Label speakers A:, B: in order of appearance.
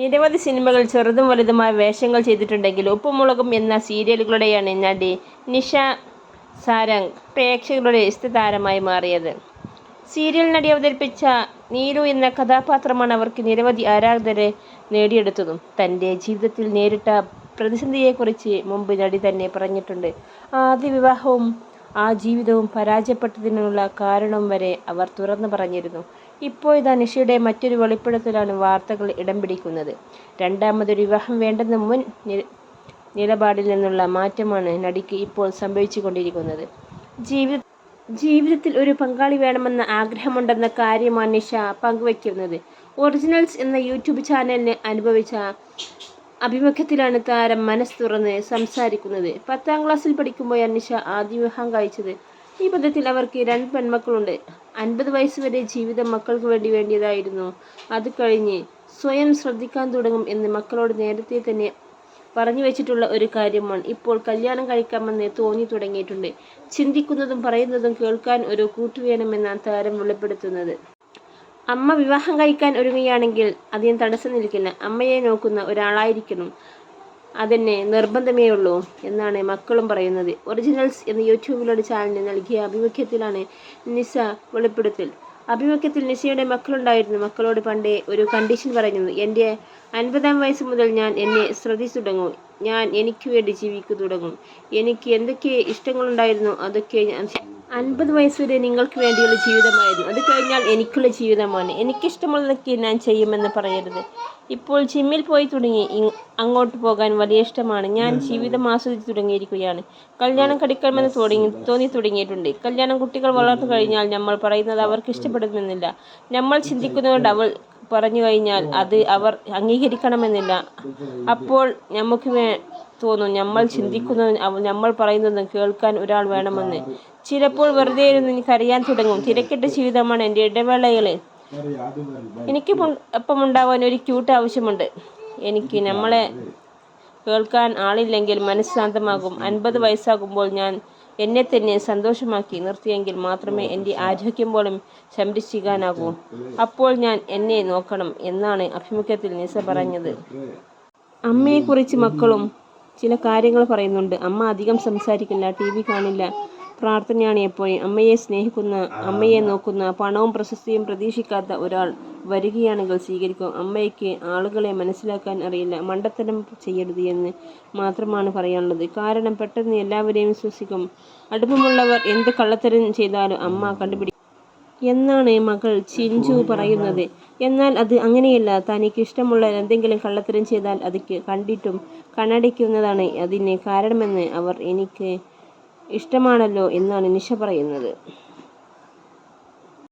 A: നിരവധി സിനിമകൾ ചെറുതും വലുതുമായ വേഷങ്ങൾ ചെയ്തിട്ടുണ്ടെങ്കിലും ഉപ്പും എന്ന സീരിയലുകളുടെയാണ് നടി നിഷ സാരംഗ് പ്രേക്ഷകരുടെ ഇഷ്ടതാരമായി മാറിയത്. സീരിയൽ നടി അവതരിപ്പിച്ച നീലു എന്ന കഥാപാത്രമാണ് അവർക്ക് നിരവധി ആരാധകരെ നേടിയെടുത്തതും. തൻ്റെ ജീവിതത്തിൽ നേരിട്ട പ്രതിസന്ധിയെക്കുറിച്ച് മുമ്പ് നടി തന്നെ പറഞ്ഞിട്ടുണ്ട്. ആദ്യ വിവാഹവും ആ ജീവിതവും പരാജയപ്പെട്ടതിനുള്ള കാരണവും വരെ അവർ തുറന്നു പറഞ്ഞിരുന്നു. ഇപ്പോഴിതാ നിഷയുടെ മറ്റൊരു വെളിപ്പെടുത്തലാണ് വാർത്തകൾ ഇടം പിടിക്കുന്നത്. രണ്ടാമതൊരു വിവാഹം വേണ്ടെന്ന മുൻ നിലപാടിൽ നിന്നുള്ള മാറ്റമാണ് നടിക്ക് ഇപ്പോൾ സംഭവിച്ചുകൊണ്ടിരിക്കുന്നത്. ജീവിതത്തിൽ ഒരു പങ്കാളി വേണമെന്ന ആഗ്രഹമുണ്ടെന്ന കാര്യമാണ് നിഷ പങ്കുവയ്ക്കുന്നത്. ഒറിജിനൽസ് എന്ന യൂട്യൂബ് ചാനലിന് അനുഭവിച്ച അഭിമുഖത്തിലാണ് താരം മനസ്സ് തുറന്ന് സംസാരിക്കുന്നത്. 10ാം ക്ലാസ്സിൽ പഠിക്കുമ്പോഴാണ് നിഷ ആദ്യ വിവാഹം കഴിച്ചത്. ഈ ബന്ധത്തിൽ അവർക്ക് 2 പെൺമക്കളുണ്ട്. 50 വയസ്സുവരെ ജീവിതം മക്കൾക്ക് വേണ്ടിയതായിരുന്നു. അത് കഴിഞ്ഞ് സ്വയം ശ്രദ്ധിക്കാൻ തുടങ്ങും എന്ന് മക്കളോട് നേരത്തെ തന്നെ പറഞ്ഞു വെച്ചിട്ടുള്ള ഒരു കാര്യമാണ് ഇപ്പോൾ കല്യാണം കഴിക്കാമെന്ന് തോന്നി തുടങ്ങിയിട്ടുണ്ട്. ചിന്തിക്കുന്നതും പറയുന്നതും കേൾക്കാൻ ഒരു കൂട്ടുവേണമെന്നാണ് താരം വെളിപ്പെടുത്തുന്നത്. അമ്മ വിവാഹം കഴിക്കാൻ ഒരുങ്ങുകയാണെങ്കിൽ അതിന് തടസ്സം നിൽക്കില്ല. അമ്മയെ നോക്കുന്ന ഒരാളായിരിക്കണം, അതെന്നെ നിർബന്ധമേ ഉള്ളൂ എന്നാണ് മക്കളും പറയുന്നത്. ഒറിജിനൽസ് എന്ന യൂട്യൂബിലൂടെ ചാനലിന് നൽകിയ അഭിമുഖത്തിലാണ് നിഷ വെളിപ്പെടുത്തൽ. അഭിമുഖത്തിൽ നിഷയുടെ മക്കളുണ്ടായിരുന്നു. മക്കളോട് പണ്ടേ ഒരു കണ്ടീഷൻ പറഞ്ഞിരുന്നു. എൻ്റെ 50ാം വയസ്സ് മുതൽ ഞാൻ എന്നെ ശ്രദ്ധിച്ചു തുടങ്ങും. ഞാൻ എനിക്ക് വേണ്ടി ജീവിക്കു തുടങ്ങും. എനിക്ക് എന്തൊക്കെ ഇഷ്ടങ്ങളുണ്ടായിരുന്നു അതൊക്കെ ഞാൻ 50 വയസ്സുവരെ നിങ്ങൾക്ക് വേണ്ടിയുള്ള ജീവിതമായിരുന്നു. അത് കഴിഞ്ഞാൽ എനിക്കുള്ള ജീവിതമാണ്. എനിക്കിഷ്ടമുള്ളതൊക്കെ ഞാൻ ചെയ്യുമെന്ന് പറയരുത്. ഇപ്പോൾ ജിമ്മിൽ പോയി തുടങ്ങി. അങ്ങോട്ട് പോകാൻ വലിയ ഇഷ്ടമാണ്. ഞാൻ ജീവിതം ആസ്വദിച്ചു തുടങ്ങിയിരിക്കുകയാണ്. കല്യാണം കഴിക്കണമെന്ന് തോന്നി തുടങ്ങിയിട്ടുണ്ട്. കല്യാണം കുട്ടികൾ വളർന്നു കഴിഞ്ഞാൽ നമ്മൾ പറയുന്നത് അവർക്ക് ഇഷ്ടപ്പെടുമെന്നില്ല. നമ്മൾ ചിന്തിക്കുന്നതുകൊണ്ട് അവൾ പറഞ്ഞു കഴിഞ്ഞാൽ അത് അവർ അംഗീകരിക്കണമെന്നില്ല. അപ്പോൾ നമുക്ക് തോന്നും നമ്മൾ ചിന്തിക്കുന്നതും നമ്മൾ പറയുന്നതും കേൾക്കാൻ ഒരാൾ വേണമെന്ന്. ചിലപ്പോൾ വെറുതെ ഇരുന്ന് എനിക്കറിയാൻ തുടങ്ങും. തിരക്കിട്ട ജീവിതമാണ് എൻ്റെ ഇടവേളകളിൽ എനിക്ക് ഒപ്പമുണ്ടാവാൻ ഒരു ക്യൂട്ട് ആവശ്യമുണ്ട്. എനിക്ക് നമ്മളെ കേൾക്കാൻ ആളില്ലെങ്കിൽ മനസ്സ് ശാന്തമാകും. 50 വയസ്സാകുമ്പോൾ ഞാൻ എന്നെ തന്നെ സന്തോഷമാക്കി നിർത്തിയെങ്കിൽ മാത്രമേ എൻ്റെ ആരോഗ്യം പോലും സംരക്ഷിക്കാനാകൂ. അപ്പോൾ ഞാൻ എന്നെ നോക്കണം എന്നാണ് അഭിമുഖത്തിൽ നിഷ പറഞ്ഞത്. അമ്മയെക്കുറിച്ച് മക്കളും ചില കാര്യങ്ങൾ പറയുന്നുണ്ട്. അമ്മ അധികം സംസാരിക്കില്ല, TV കാണില്ല, പ്രാർത്ഥനയാണ് എപ്പോഴും. അമ്മയെ സ്നേഹിക്കുന്ന, അമ്മയെ നോക്കുന്ന, പണവും പ്രശസ്തിയും പ്രതീക്ഷിക്കാത്ത ഒരാൾ വരികയാണെങ്കിൽ സ്വീകരിക്കും. അമ്മയ്ക്ക് ആളുകളെ മനസ്സിലാക്കാൻ അറിയില്ല. മണ്ടത്തരം ചെയ്യരുത് എന്ന് മാത്രമാണ് പറയാനുള്ളത്. കാരണം പെട്ടെന്ന് എല്ലാവരെയും വിശ്വസിക്കും. അടുപ്പമുള്ളവർ എന്ത് കള്ളത്തരം ചെയ്താലും അമ്മ കണ്ടുപിടിക്കും എന്നാണ് മകൾ ചിഞ്ചു പറയുന്നത്. എന്നാൽ അത് അങ്ങനെയല്ല. തനിക്ക് ഇഷ്ടമുള്ള എന്തെങ്കിലും കള്ളത്തരം ചെയ്താൽ അത് കണ്ടിട്ടും കണ്ണടയ്ക്കുന്നതാണ് അതിന് കാരണമെന്ന് അവർ എനിക്ക് ഇഷ്ടമാണല്ലോ എന്നാണ് നിഷ പറയുന്നത്.